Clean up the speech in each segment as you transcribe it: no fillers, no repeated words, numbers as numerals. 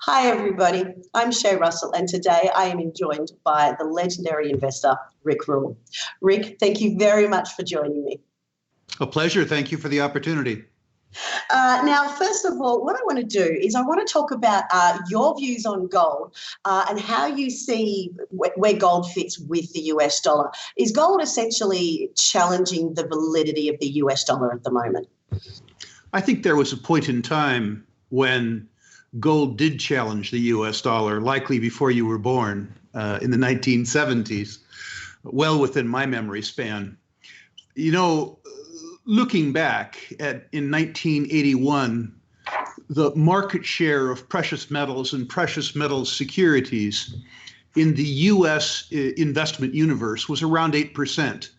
Hi, everybody. I'm Shay Russell, and today I am joined by the legendary investor, Rick Rule. Rick, thank you very much for joining me. A pleasure. Thank you for the opportunity. Now, first of all, what I want to do is I want to talk about your views on gold and how you see where gold fits with the US dollar. Is gold essentially challenging the validity of the US dollar at the moment? I think there was a point in time when gold did challenge the US dollar, likely before you were born in the 1970s, well within my memory span. You know, looking back in 1981, the market share of precious metals and precious metals securities in the US investment universe was around 8%,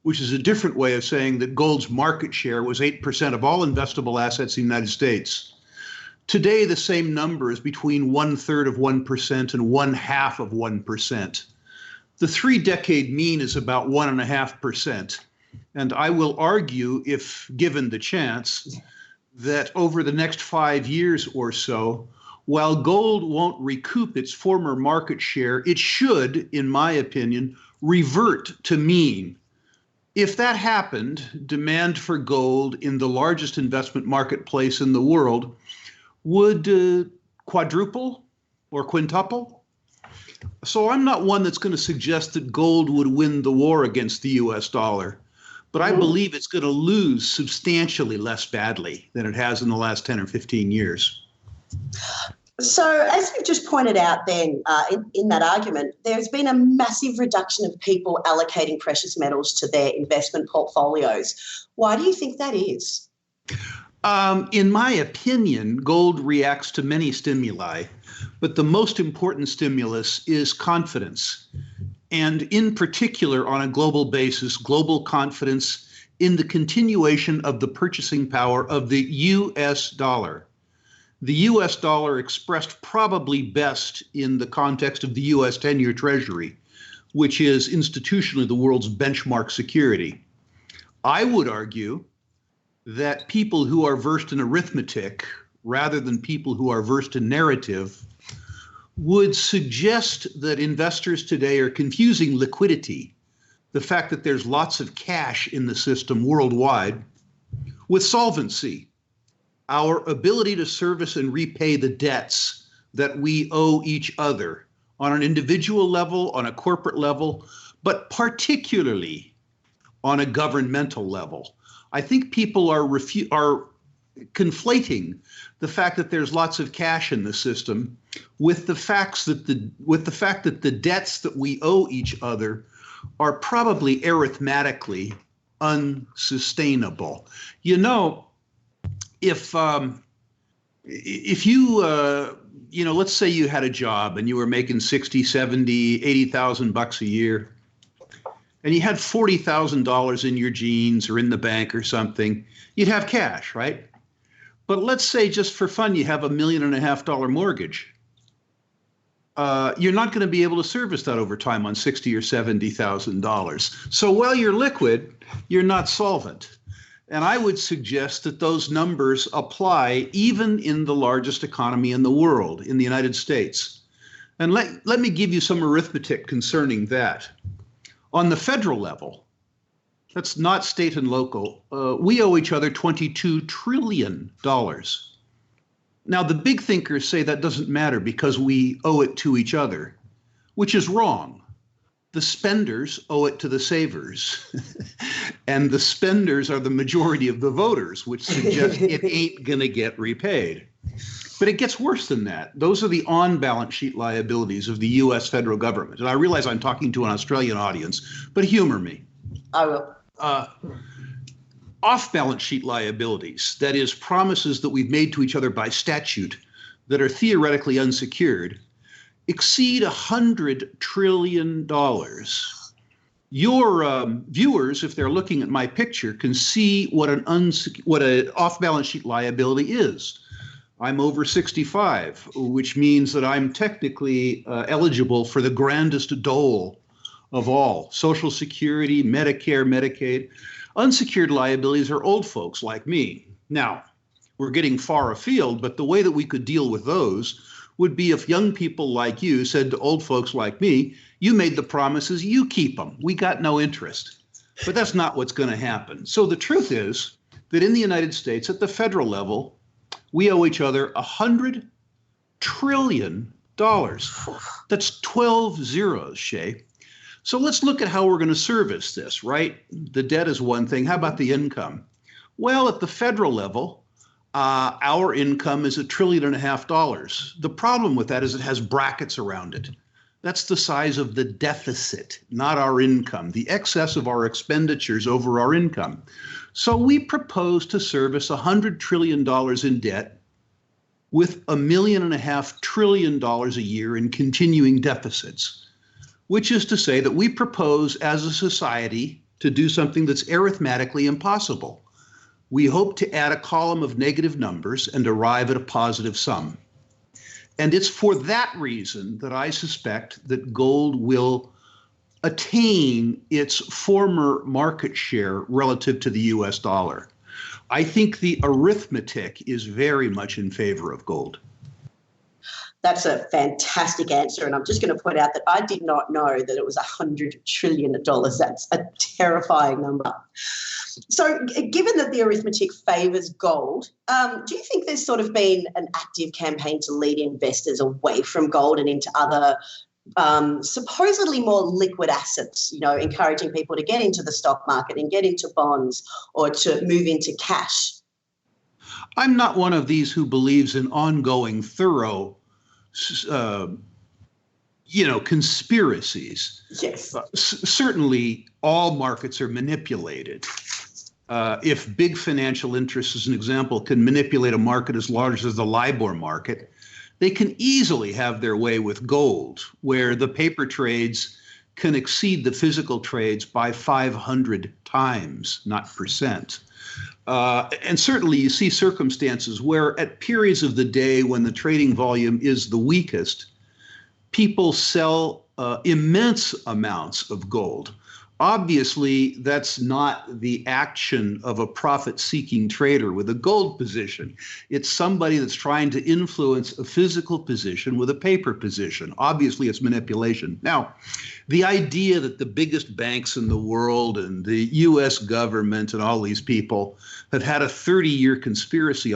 which is a different way of saying that gold's market share was 8% of all investable assets in the United States. Today, the same number is between 1/3 of 1% and 1/2 of 1%. The 3-decade mean is about 1.5%. And I will argue, if given the chance, that over the next 5 years or so, while gold won't recoup its former market share, it should, in my opinion, revert to mean. If that happened, demand for gold in the largest investment marketplace in the world would quadruple or quintuple. So I'm not one that's going to suggest that gold would win the war against the US dollar, but I believe it's going to lose substantially less badly than it has in the last 10 or 15 years. So, as you just pointed out then in that argument, there's been a massive reduction of people allocating precious metals to their investment portfolios. Why do you think that is? In my opinion, gold reacts to many stimuli, but the most important stimulus is confidence. And in particular, on a global basis, global confidence in the continuation of the purchasing power of the US dollar. The US dollar expressed probably best in the context of the US 10-year Treasury, which is institutionally the world's benchmark security. I would argue that people who are versed in arithmetic, rather than people who are versed in narrative, would suggest that investors today are confusing liquidity, the fact that there's lots of cash in the system worldwide, with solvency, our ability to service and repay the debts that we owe each other on an individual level, on a corporate level, but particularly on a governmental level. I think people are conflating the fact that there's lots of cash in the system with the fact that the debts that we owe each other are probably arithmetically unsustainable. You know, if you let's say you had a job and you were making 60, 70, 80,000 bucks a year, and you had $40,000 in your jeans or in the bank or something, you'd have cash, right? But let's say, just for fun, you have $1.5 million mortgage. You're not going to be able to service that over time on $60,000 or $70,000. So while you're liquid, you're not solvent. And I would suggest that those numbers apply even in the largest economy in the world, in the United States. And let me give you some arithmetic concerning that. On the federal level, that's not state and local, we owe each other $22 trillion. Now, the big thinkers say that doesn't matter because we owe it to each other, which is wrong. The spenders owe it to the savers, and the spenders are the majority of the voters, which suggests it ain't going to get repaid. But it gets worse than that. Those are the on-balance sheet liabilities of the US federal government. And I realize I'm talking to an Australian audience, but humor me. I will. Off-balance sheet liabilities, that is, promises that we've made to each other by statute that are theoretically unsecured, exceed $100 trillion. Your viewers, if they're looking at my picture, can see what an off-balance sheet liability is. I'm over 65, which means that I'm technically eligible for the grandest dole of all: Social Security, Medicare, Medicaid. Unsecured liabilities are old folks like me. Now, we're getting far afield, but the way that we could deal with those would be if young people like you said to old folks like me, you made the promises, you keep them. We got no interest. But that's not what's going to happen. So the truth is that in the United States, at the federal level, we owe each other $100 trillion. That's 12 zeros, Shay. So let's look at how we're going to service this, right? The debt is one thing. How about the income? Well, at the federal level, our income is $1.5 trillion. The problem with that is it has brackets around it. That's the size of the deficit, not our income, the excess of our expenditures over our income. So we propose to service $100 trillion in debt with $1.5 trillion a year in continuing deficits, which is to say that we propose as a society to do something that's arithmetically impossible. We hope to add a column of negative numbers and arrive at a positive sum. And it's for that reason that I suspect that gold will attain its former market share relative to the US dollar. I think the arithmetic is very much in favor of gold. That's a fantastic answer. And I'm just going to point out that I did not know that it was $100 trillion. That's a terrifying number. So given that the arithmetic favours gold, do you think there's sort of been an active campaign to lead investors away from gold and into other supposedly more liquid assets, encouraging people to get into the stock market and get into bonds or to move into cash? I'm not one of these who believes in ongoing, thorough conspiracies. Yes. Certainly, all markets are manipulated. If big financial interests, as an example, can manipulate a market as large as the LIBOR market, they can easily have their way with gold, where the paper trades can exceed the physical trades by 500 times, not percent. And certainly you see circumstances where at periods of the day when the trading volume is the weakest, people sell immense amounts of gold. Obviously, that's not the action of a profit-seeking trader with a gold position. It's somebody that's trying to influence a physical position with a paper position. Obviously, it's manipulation. Now, the idea that the biggest banks in the world and the U.S. government and all these people have had a 30-year conspiracy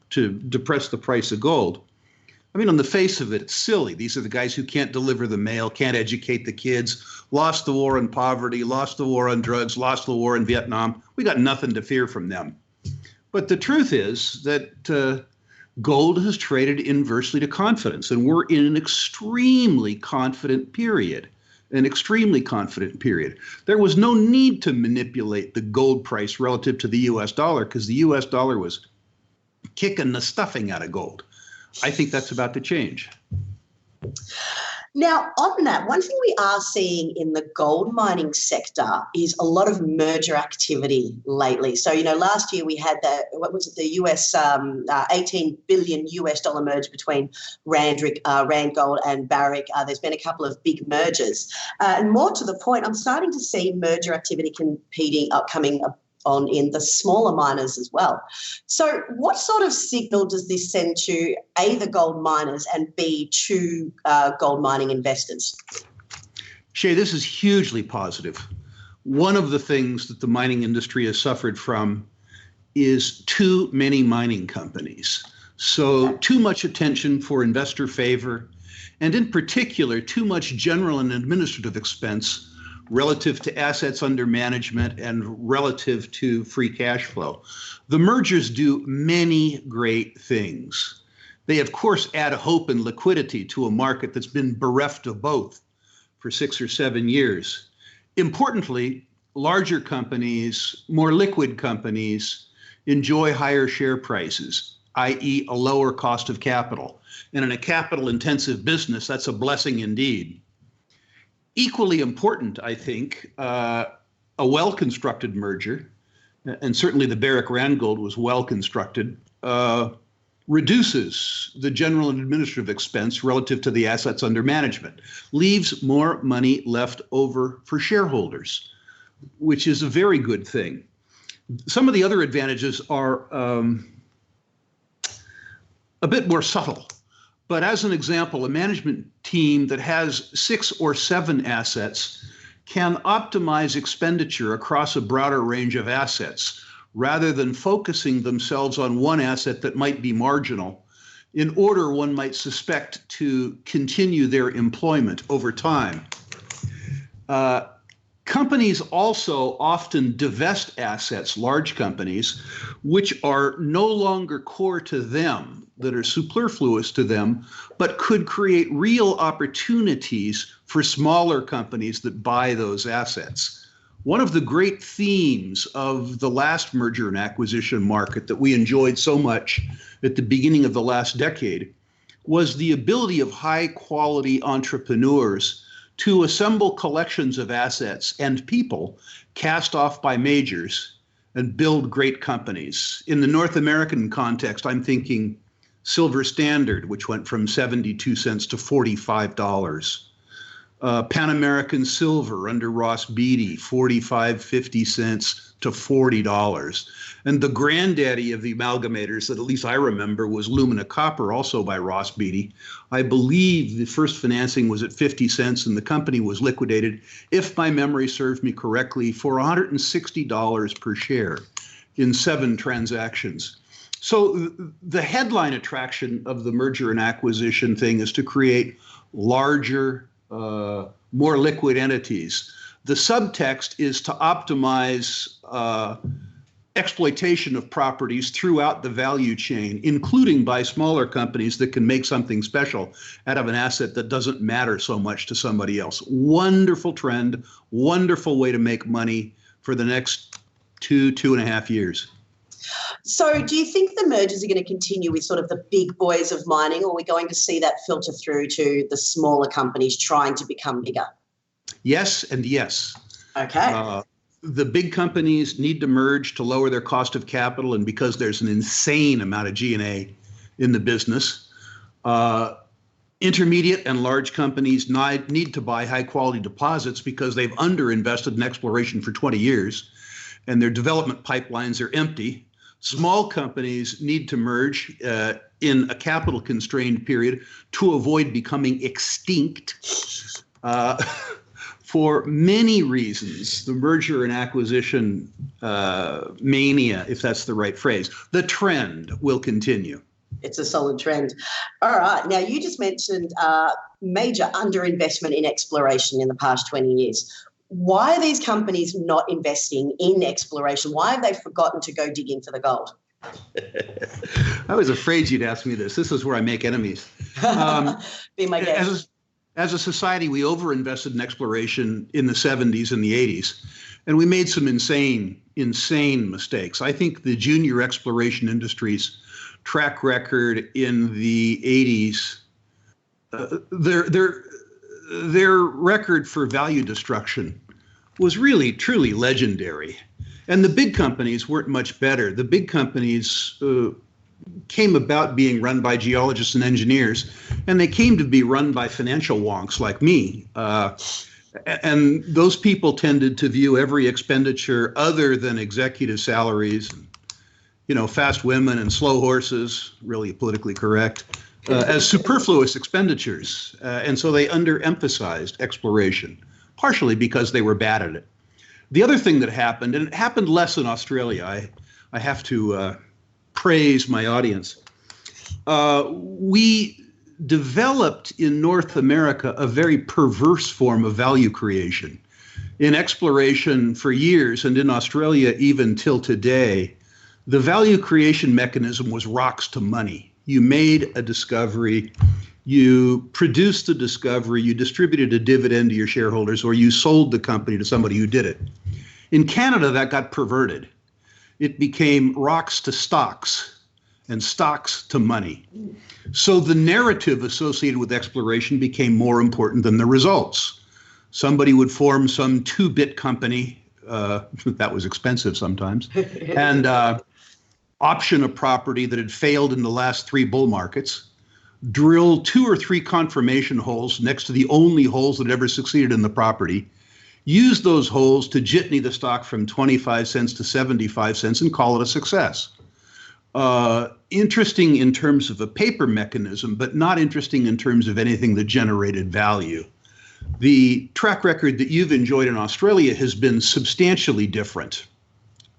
to depress the price of gold, I mean, on the face of it, it's silly. These are the guys who can't deliver the mail, can't educate the kids, lost the war on poverty, lost the war on drugs, lost the war in Vietnam. We got nothing to fear from them. But the truth is that gold has traded inversely to confidence, and we're in an extremely confident period. There was no need to manipulate the gold price relative to the U.S. dollar because the U.S. dollar was kicking the stuffing out of gold. I think that's about to change. Now, on that, one thing we are seeing in the gold mining sector is a lot of merger activity lately. So, last year we had the US $18 billion merger between Randgold and Barrick. There's been a couple of big mergers. And more to the point, I'm starting to see merger activity coming up on in the smaller miners as well. So what sort of signal does this send to A, the gold miners, and B, to gold mining investors? Shay, this is hugely positive. One of the things that the mining industry has suffered from is too many mining companies. So too much attention for investor favor, and in particular, too much general and administrative expense relative to assets under management and relative to free cash flow. The mergers do many great things. They, of course, add hope and liquidity to a market that's been bereft of both for 6 or 7 years. Importantly, larger companies, more liquid companies, enjoy higher share prices, i.e. a lower cost of capital. And in a capital-intensive business, that's a blessing indeed. Equally important, I think, a well-constructed merger, and certainly the Barrick-Randgold was well-constructed, reduces the general and administrative expense relative to the assets under management, leaves more money left over for shareholders, which is a very good thing. Some of the other advantages are a bit more subtle. But as an example, a management team that has 6 or 7 assets can optimize expenditure across a broader range of assets rather than focusing themselves on one asset that might be marginal in order, one might suspect, to continue their employment over time. Companies also often divest assets, large companies, which are no longer core to them, that are superfluous to them, but could create real opportunities for smaller companies that buy those assets. One of the great themes of the last merger and acquisition market that we enjoyed so much at the beginning of the last decade was the ability of high quality entrepreneurs to assemble collections of assets and people cast off by majors and build great companies. In the North American context, I'm thinking Silver Standard, which went from 72 cents to $45. Pan American Silver under Ross Beatty, 50 cents to $40. And the granddaddy of the amalgamators that at least I remember was Lumina Copper, also by Ross Beatty. I believe the first financing was at 50 cents and the company was liquidated, if my memory serves me correctly, for $160 per share in 7 transactions. So the headline attraction of the merger and acquisition thing is to create larger, more liquid entities. The subtext is to optimize exploitation of properties throughout the value chain, including by smaller companies that can make something special out of an asset that doesn't matter so much to somebody else. Wonderful trend, wonderful way to make money for the next 2.5 years. So do you think the mergers are going to continue with sort of the big boys of mining, or are we going to see that filter through to the smaller companies trying to become bigger? Yes and yes. Okay. The big companies need to merge to lower their cost of capital, and because there's an insane amount of G&A in the business, intermediate and large companies need to buy high-quality deposits because they've underinvested in exploration for 20 years, and their development pipelines are empty. Small companies need to merge in a capital-constrained period to avoid becoming extinct. For many reasons, the merger and acquisition mania, if that's the right phrase, the trend will continue. It's a solid trend. All right. Now, you just mentioned major underinvestment in exploration in the past 20 years. Why are these companies not investing in exploration? Why have they forgotten to go digging for the gold? I was afraid you'd ask me this. This is where I make enemies. Be my guest. As a society, we overinvested in exploration in the 70s and the 80s, and we made some insane mistakes. I think the junior exploration industry's track record in the 80s, their record for value destruction was really, truly legendary. And the big companies weren't much better. The big companies came about being run by geologists and engineers, and they came to be run by financial wonks like me. And those people tended to view every expenditure other than executive salaries, fast women and slow horses, really politically correct, as superfluous expenditures. And so they underemphasized exploration, partially because they were bad at it. The other thing that happened, and it happened less in Australia, I have to praise my audience. We developed in North America a very perverse form of value creation. In exploration for years, and in Australia even till today, the value creation mechanism was rocks to money. You made a discovery, you produced the discovery, you distributed a dividend to your shareholders, or you sold the company to somebody who did it. In Canada, that got perverted. It became rocks to stocks and stocks to money. So the narrative associated with exploration became more important than the results. Somebody would form some 2-bit company, that was expensive sometimes, and option a property that had failed in the last 3 bull markets, drill 2 or 3 confirmation holes next to the only holes that ever succeeded in the property, use those holes to jitney the stock from 25 cents to 75 cents and call it a success. Interesting in terms of a paper mechanism, but not interesting in terms of anything that generated value. The track record that you've enjoyed in Australia has been substantially different,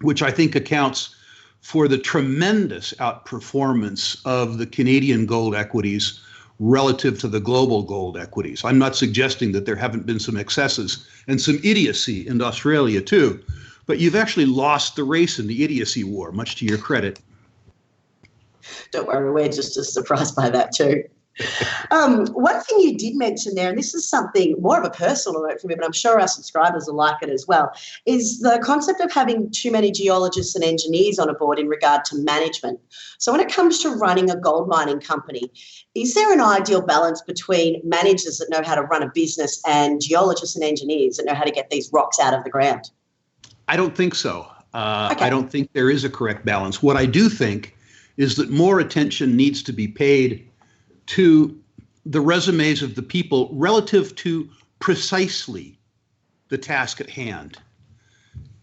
which I think accounts for the tremendous outperformance of the Canadian gold equities relative to the global gold equities. I'm not suggesting that there haven't been some excesses and some idiocy in Australia too, but you've actually lost the race in the idiocy war, much to your credit. Don't worry, we're just as surprised by that too. One thing you did mention there, and this is something more of a personal note for me, but I'm sure our subscribers will like it as well, is the concept of having too many geologists and engineers on a board in regard to management. So when it comes to running a gold mining company, is there an ideal balance between managers that know how to run a business and geologists and engineers that know how to get these rocks out of the ground? I don't think so. Okay. I don't think there is a correct balance. What I do think is that more attention needs to be paid to the resumes of the people relative to precisely the task at hand.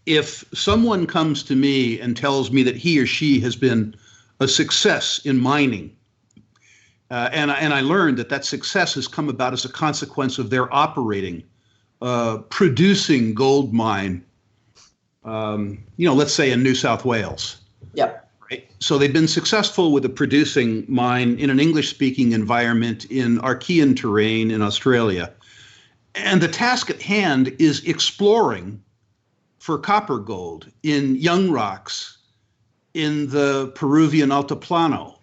If someone comes to me and tells me that he or she has been a success in mining, and I learned that that success has come about as a consequence of their operating, producing gold mine, let's say in New South Wales. Yep. Right. So they've been successful with a producing mine in an English-speaking environment in Archean terrain in Australia. And the task at hand is exploring for copper gold in young rocks in the Peruvian Altiplano.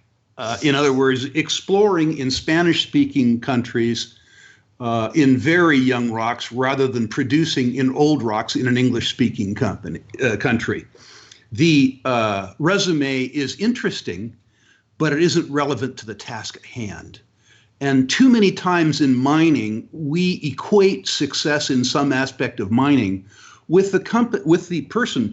In other words, exploring in Spanish-speaking countries in very young rocks rather than producing in old rocks in an English-speaking country. The resume is interesting, but it isn't relevant to the task at hand. And too many times in mining, we equate success in some aspect of mining with the person,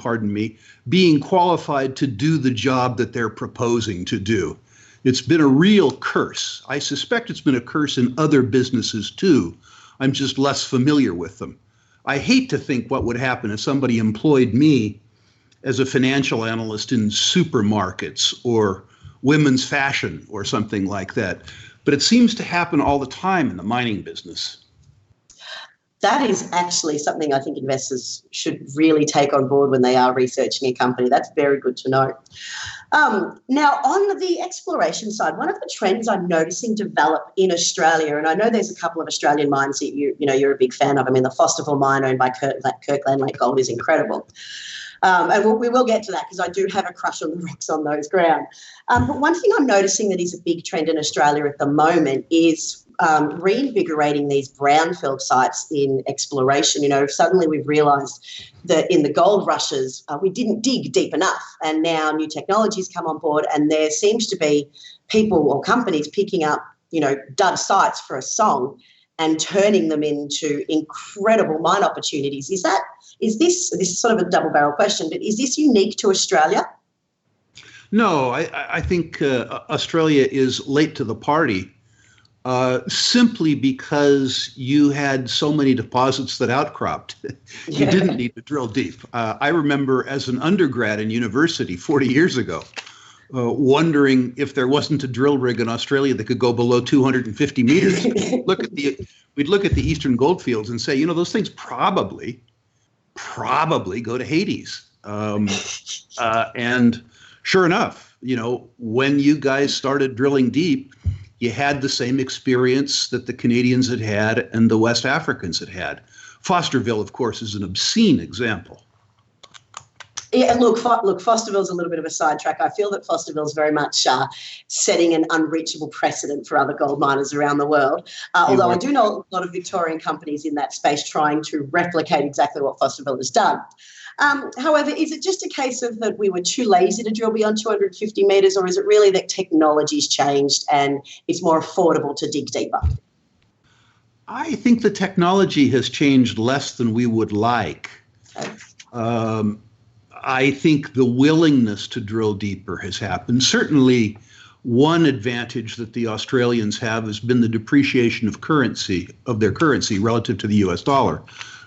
being qualified to do the job that they're proposing to do. It's been a real curse. I suspect it's been a curse in other businesses too. I'm just less familiar with them. I hate to think what would happen if somebody employed me as a financial analyst in supermarkets or women's fashion or something like that. But it seems to happen all the time in the mining business. That is actually something I think investors should really take on board when they are researching a company. That's very good to know. Now, on the exploration side, one of the trends I'm noticing develop in Australia, and I know there's a couple of Australian mines that you're a big fan of. I mean, the Fosterville mine owned by Kirkland Lake Gold is incredible. And we will get to that because I do have a crush on the rocks on those ground. But one thing I'm noticing that is a big trend in Australia at the moment is reinvigorating these brownfield sites in exploration. Suddenly we've realised that in the gold rushes, we didn't dig deep enough, and now new technologies come on board, and there seems to be people or companies picking up, dud sites for a song and turning them into incredible mine opportunities. Is this sort of a double-barrel question, but is this unique to Australia? No, I think Australia is late to the party simply because you had so many deposits that outcropped. You didn't need to drill deep. I remember as an undergrad in university 40 years ago, wondering if there wasn't a drill rig in Australia that could go below 250 meters. We'd look at the eastern goldfields and say, those things probably go to Hades. And sure enough, when you guys started drilling deep, you had the same experience that the Canadians had had and the West Africans had had. Fosterville, of course, is an obscene example. Yeah, and look, Fosterville's a little bit of a sidetrack. I feel that Fosterville's very much setting an unreachable precedent for other gold miners around the world. Although I do know a lot of Victorian companies in that space trying to replicate exactly what Fosterville has done. However, is it just a case of that we were too lazy to drill beyond 250 metres, or is it really that technology's changed and it's more affordable to dig deeper? I think the technology has changed less than we would like. Okay. I think the willingness to drill deeper has happened. Certainly, one advantage that the Australians have has been the depreciation of their currency relative to the US dollar.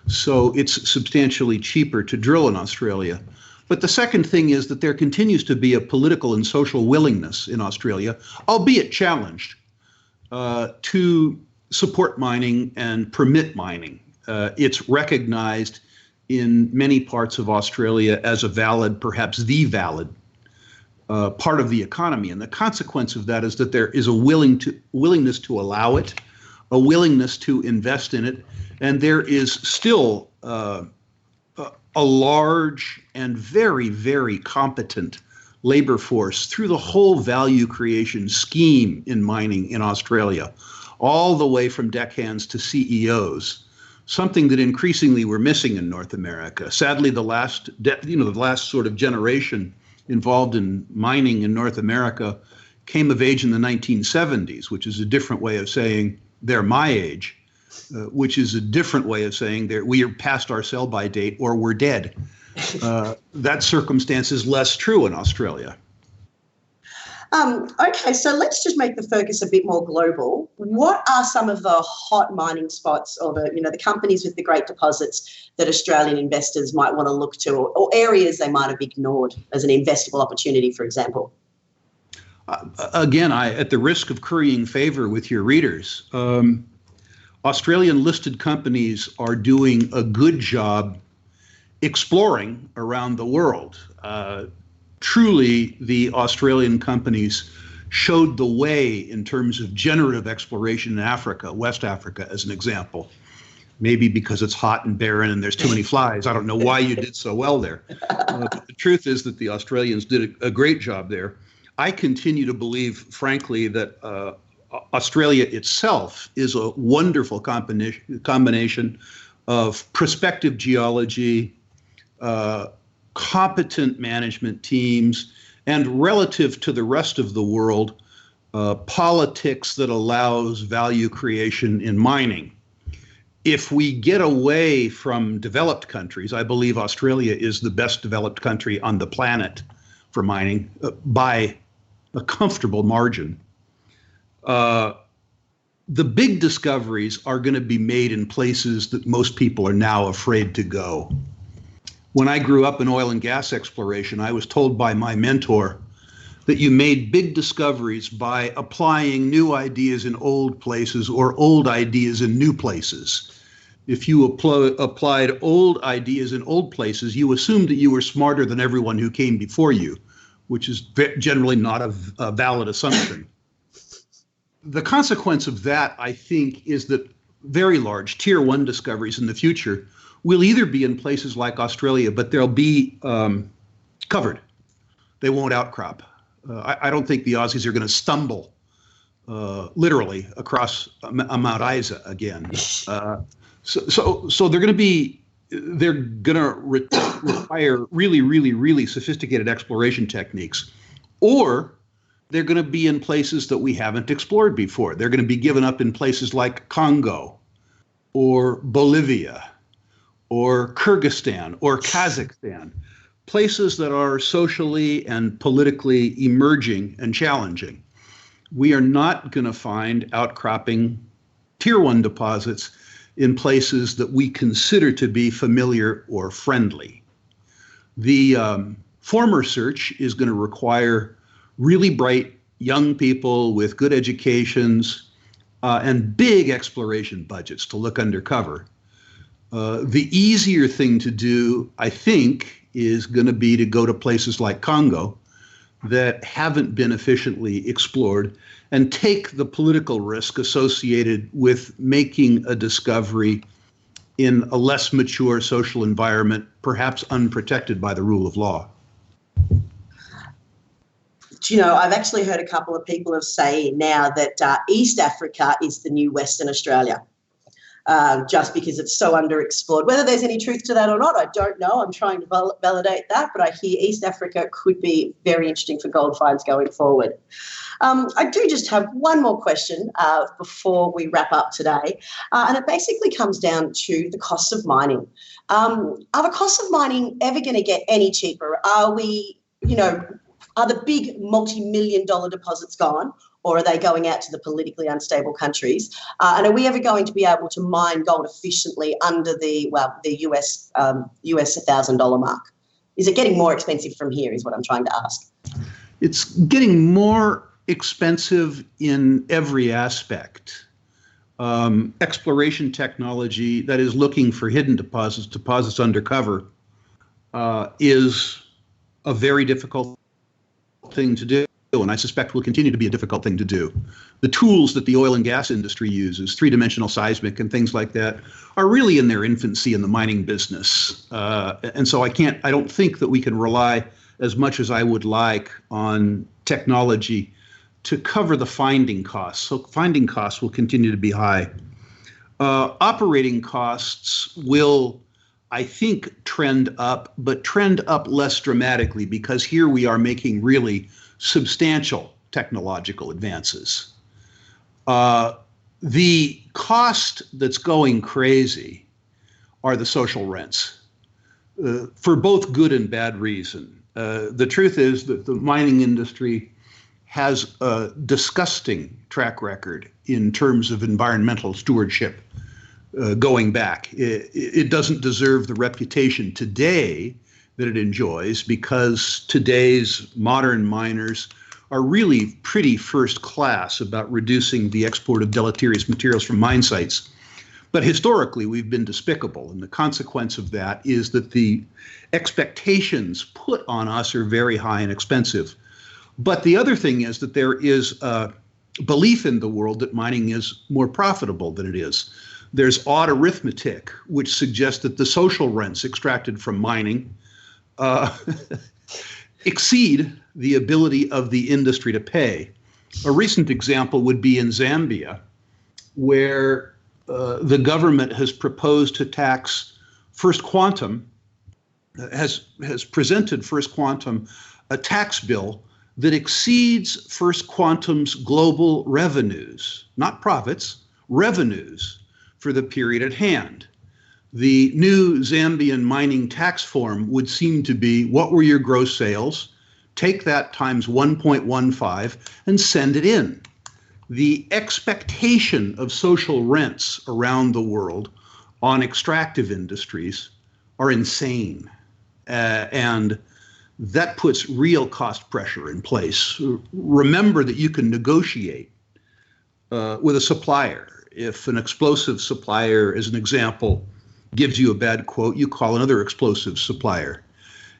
So it's substantially cheaper to drill in Australia. But the second thing is that there continues to be a political and social willingness in Australia, albeit challenged, to support mining and permit mining. It's recognized in many parts of Australia as a valid, perhaps the valid, part of the economy. And the consequence of that is that there is a willingness to allow it, a willingness to invest in it, and there is still a large and very, very competent labor force through the whole value creation scheme in mining in Australia, all the way from deckhands to CEOs, something that increasingly we're missing in North America. Sadly, the last sort of generation involved in mining in North America came of age in the 1970s, which is a different way of saying they're my age, which is a different way of saying we are past our sell-by date or we're dead. That circumstance is less true in Australia. Okay, so let's just make the focus a bit more global. What are some of the hot mining spots or the companies with the great deposits that Australian investors might want to look to, or areas they might have ignored as an investable opportunity, for example? Again, at the risk of currying favor with your readers, Australian listed companies are doing a good job exploring around the world. Truly, the Australian companies showed the way in terms of generative exploration in Africa, West Africa, as an example. Maybe because it's hot and barren and there's too many flies. I don't know why you did so well there. But the truth is that the Australians did a great job there. I continue to believe, frankly, that Australia itself is a wonderful combination of prospective geology, competent management teams, and relative to the rest of the world, politics that allows value creation in mining. If we get away from developed countries, I believe Australia is the best developed country on the planet for mining by a comfortable margin. The big discoveries are going to be made in places that most people are now afraid to go. When I grew up in oil and gas exploration, I was told by my mentor that you made big discoveries by applying new ideas in old places or old ideas in new places. If you applied old ideas in old places, you assumed that you were smarter than everyone who came before you, which is generally not a valid assumption. The consequence of that, I think, is that very large tier one discoveries in the future will either be in places like Australia, but they'll be covered. They won't outcrop. I don't think the Aussies are going to stumble literally across Mount Isa again. So they're going to require really, really, really sophisticated exploration techniques, or they're going to be in places that we haven't explored before. They're going to be given up in places like Congo or Bolivia or Kyrgyzstan or Kazakhstan, places that are socially and politically emerging and challenging. We are not going to find outcropping tier one deposits in places that we consider to be familiar or friendly. The former search is going to require really bright young people with good educations and big exploration budgets to look undercover. The easier thing to do, I think, is going to be to go to places like Congo that haven't been efficiently explored and take the political risk associated with making a discovery in a less mature social environment, perhaps unprotected by the rule of law. I've actually heard a couple of people say now that East Africa is the new Western Australia, just because it's so underexplored. Whether there's any truth to that or not, I don't know. I'm trying to validate that, but I hear East Africa could be very interesting for gold finds going forward. I do just have one more question before we wrap up today, and it basically comes down to the cost of mining. Are the costs of mining ever going to get any cheaper? Are the big multi-million dollar deposits gone, or are they going out to the politically unstable countries? And are we ever going to be able to mine gold efficiently under the US $1,000 mark? Is it getting more expensive from here is what I'm trying to ask. It's getting more expensive in every aspect. Exploration technology that is looking for hidden deposits, deposits undercover, is a very difficult thing to do, and I suspect will continue to be a difficult thing to do. The tools that the oil and gas industry uses, three-dimensional seismic and things like that, are really in their infancy in the mining business. And so I don't think that we can rely as much as I would like on technology to cover the finding costs. So finding costs will continue to be high. Operating costs will, I think, trend up, but trend up less dramatically because here we are making really substantial technological advances. The cost that's going crazy are the social rents, for both good and bad reason. The truth is that the mining industry has a disgusting track record in terms of environmental stewardship going back. It doesn't deserve the reputation today that it enjoys because today's modern miners are really pretty first class about reducing the export of deleterious materials from mine sites. But historically, we've been despicable, and the consequence of that is that the expectations put on us are very high and expensive. But the other thing is that there is a belief in the world that mining is more profitable than it is. There's odd arithmetic, which suggests that the social rents extracted from mining exceed the ability of the industry to pay. A recent example would be in Zambia, where the government has proposed to tax First Quantum, has presented First Quantum a tax bill that exceeds First Quantum's global revenues, not profits, revenues for the period at hand. The new Zambian mining tax form would seem to be, what were your gross sales? Take that times 1.15 and send it in. The expectation of social rents around the world on extractive industries are insane. And that puts real cost pressure in place. Remember that you can negotiate with a supplier. If an explosive supplier, as an example, gives you a bad quote, you call another explosive supplier.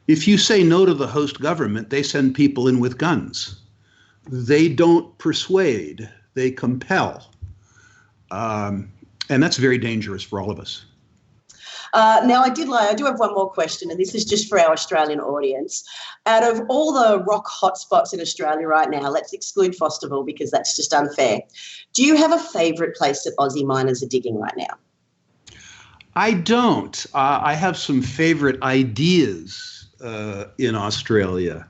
If you say no to the host government, they send people in with guns. They don't persuade, they compel. And that's very dangerous for all of us. Now, I do have one more question, and this is just for our Australian audience. Out of all the rock hotspots in Australia right now, let's exclude Fosterville because that's just unfair. Do you have a favourite place that Aussie miners are digging right now? I don't. I have some favourite ideas in Australia.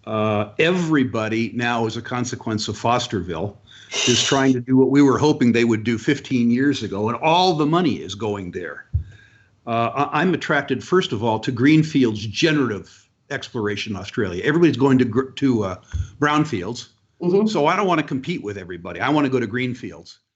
Everybody now, as a consequence of Fosterville, is trying to do what we were hoping they would do 15 years ago, and all the money is going there. I'm attracted, first of all, to Greenfield's generative exploration in Australia. Everybody's going to brownfields, so I don't want to compete with everybody. I want to go to Greenfields.